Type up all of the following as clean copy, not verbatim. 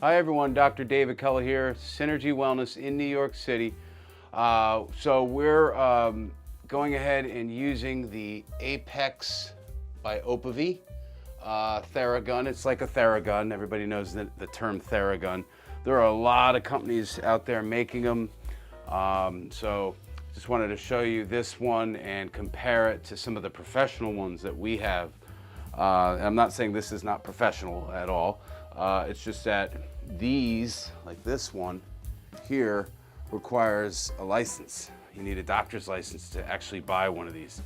Hi everyone, Dr. David Kulla here, Synergy Wellness in New York City. So we're going ahead and using the Apex by OPOVE Theragun. It's like a Theragun. Everybody knows the term Theragun. There are a lot of companies out there making them. So just wanted to show you this one and compare it to some of the professional ones that we have. I'm not saying this is not professional at all. It's just that these, like this one here, requires a license. You need a doctor's license to actually buy one of these.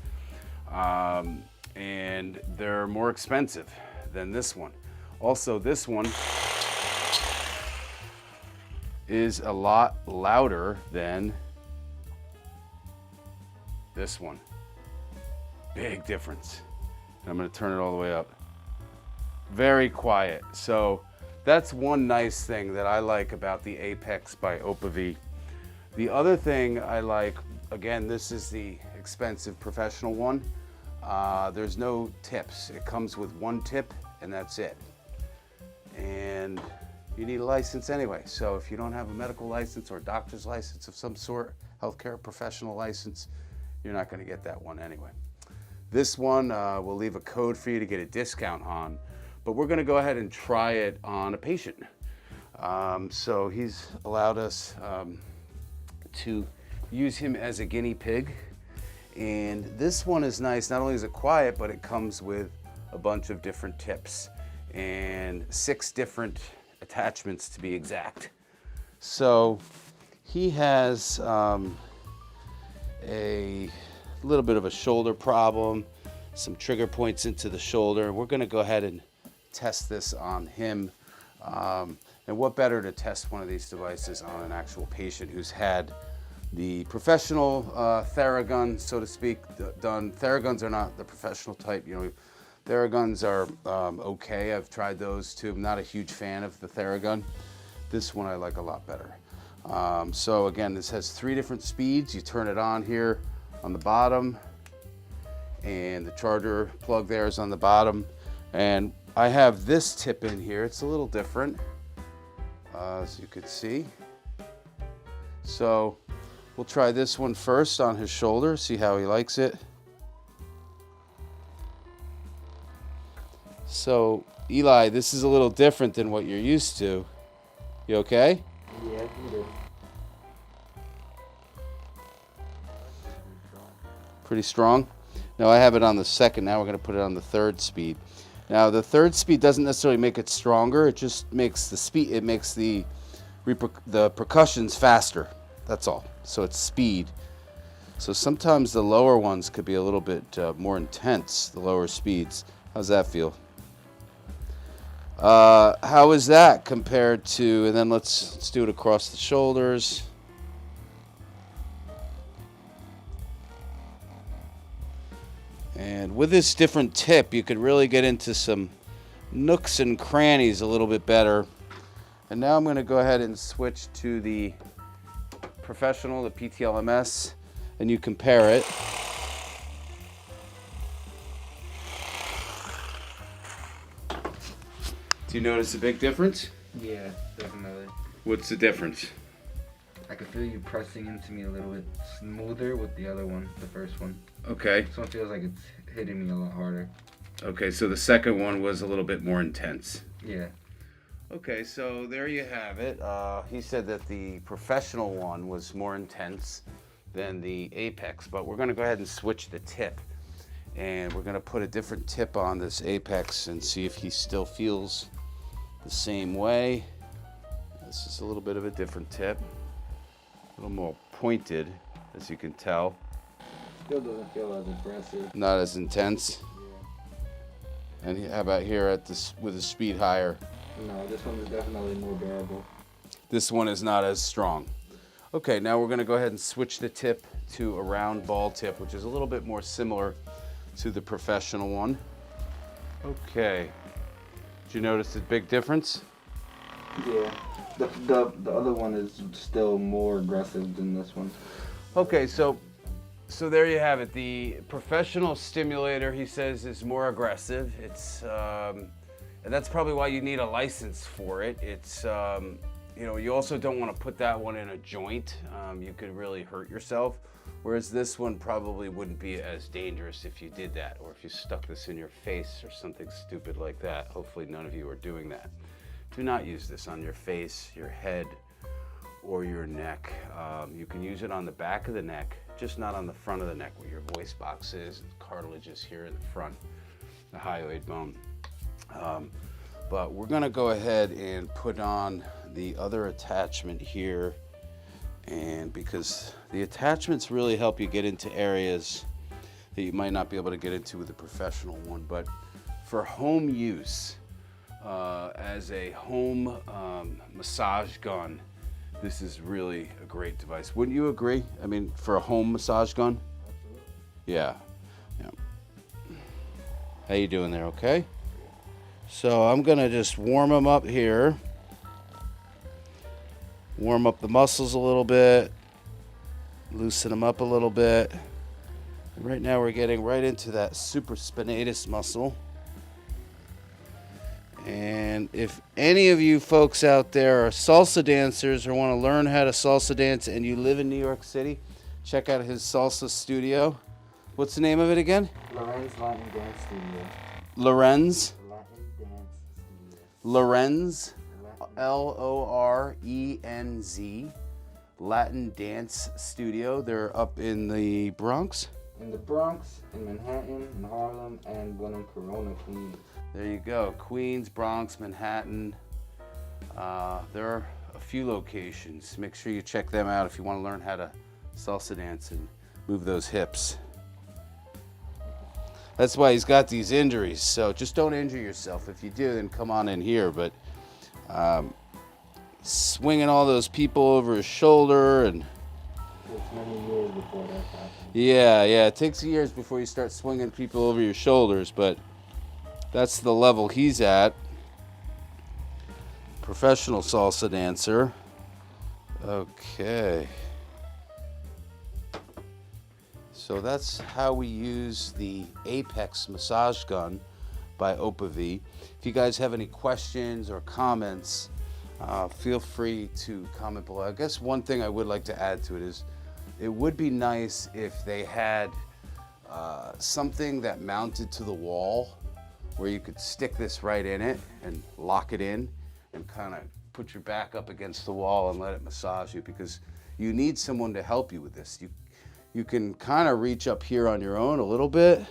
And they're more expensive than this one. Also, this one is a lot louder than this one. Big difference. I'm going to turn it all the way up. Very quiet. So that's one nice thing that I like about the Apex by OPOVE. The other thing I like, again, this is the expensive professional one. There's no tips. It comes with one tip and that's it. And you need a license anyway. So if you don't have a medical license or a doctor's license of some sort, healthcare professional license, you're not going to get that one anyway. This one, we'll leave a code for you to get a discount on, but we're going to go ahead and try it on a patient. So he's allowed us to use him as a guinea pig. And this one is nice. Not only is it quiet, but it comes with a bunch of different tips and 6 different attachments to be exact. So he has a little bit of a shoulder problem, some trigger points into the shoulder. We're going to go ahead and test this on him. And what better to test one of these devices on an actual patient who's had the professional Theragun, so to speak, done. Theraguns are not the professional type. You know, Theraguns are okay. I've tried those too. I'm not a huge fan of the Theragun. This one I like a lot better. So again, this has 3 different speeds. You turn it on here on the bottom, and the charger plug there is on the bottom. And I have this tip in here. It's a little different, as you could see. So we'll try this one first on his shoulder, see how he likes it. So Eli, this is a little different than what you're used to. You okay? Yeah, I do. Pretty strong. Now I have it on the second. Now we're going to put it on the 3rd speed. Now the 3rd speed doesn't necessarily make it stronger. It just makes the speed. It makes the percussions faster. That's all. So it's speed. So sometimes the lower ones could be a little bit more intense. The lower speeds. How's that feel? How is that compared to? And then let's do it across the shoulders. And with this different tip, you could really get into some nooks and crannies a little bit better. And now I'm going to go ahead and switch to the professional, the PTLMS, and you compare it. Do you notice a big difference? Yeah, definitely. What's the difference? I can feel you pressing into me a little bit smoother with the other one, the first one. Okay. This one feels like it's hitting me a lot harder. Okay, so the second one was a little bit more intense. Yeah. Okay, so there you have it. He said that the professional one was more intense than the Apex, but we're going to go ahead and switch the tip. And we're going to put a different tip on this Apex and see if he still feels the same way. This is a little bit of a different tip. A little more pointed, as you can tell. Still doesn't feel as aggressive. Not as intense. Yeah. And how about here at this with the speed higher? No, this one is definitely more bearable. This one is not as strong. Okay, now we're going to go ahead and switch the tip to a round ball tip, which is a little bit more similar to the professional one. Okay. Did you notice the big difference? Yeah. The other one is still more aggressive than this one. Okay, so there you have it. The professional stimulator, he says, is more aggressive. And that's probably why you need a license for it. It's, you know, you also don't want to put that one in a joint. You could really hurt yourself. Whereas this one probably wouldn't be as dangerous if you did that, or if you stuck this in your face or something stupid like that. Hopefully none of you are doing that. Do not use this on your face, your head, or your neck. You can use it on the back of the neck, just not on the front of the neck where your voice box is. Cartilage is here in the front, the hyoid bone. But we're gonna go ahead and put on the other attachment here, and because the attachments really help you get into areas that you might not be able to get into with a professional one, but for home use, as a home massage gun, this is really a great device. Wouldn't you agree? I mean, for a home massage gun? Absolutely. Yeah. How you doing there, okay? So I'm gonna just warm them up here. Warm up the muscles a little bit. Loosen them up a little bit. And right now we're getting right into that supraspinatus muscle. And if any of you folks out there are salsa dancers or want to learn how to salsa dance and you live in New York City, check out his salsa studio. What's the name of it again? Lorenz Latin Dance Studio. Lorenz? Latin Dance Studio. Lorenz? Latin. Lorenz. Latin Dance Studio. They're up in the Bronx? In the Bronx, in Manhattan, in Harlem, and one in Corona, Queens. There you go. Queens, Bronx, Manhattan. There are a few locations. Make sure you check them out if you want to learn how to salsa dance and move those hips. That's why he's got these injuries. So just don't injure yourself. If you do, then come on in here. But swinging all those people over his shoulder and It's many years before that happened. yeah, it takes years before you start swinging people over your shoulders, but that's the level he's at. Professional salsa dancer. Okay. So that's how we use the Apex massage gun by OPOVE. If you guys have any questions or comments, feel free to comment below. I guess one thing I would like to add to it is it would be nice if they had something that mounted to the wall where you could stick this right in it and lock it in and kind of put your back up against the wall and let it massage you, because you need someone to help you with this. You can kind of reach up here on your own a little bit.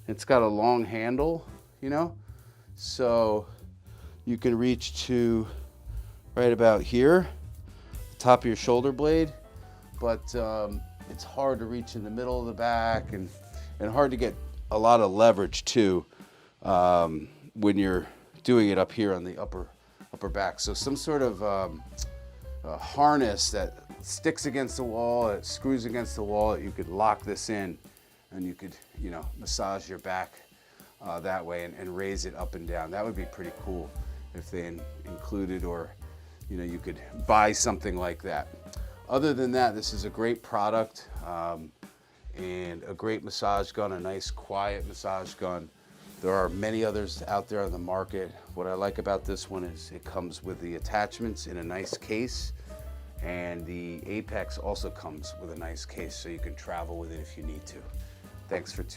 It's got a long handle, you know, so you can reach to right about here, top of your shoulder blade, but it's hard to reach in the middle of the back and hard to get a lot of leverage too when you're doing it up here on the upper back. So some sort of a harness that sticks against the wall, it screws against the wall, you could lock this in and you could, you know, massage your back that way and raise it up and down. That would be pretty cool if they included, or, you know, you could buy something like that. Other than that, this is a great product and a great massage gun, a nice quiet massage gun. There are many others out there on the market. What I like about this one is it comes with the attachments in a nice case, and the Apex also comes with a nice case so you can travel with it if you need to. Thanks for tuning in.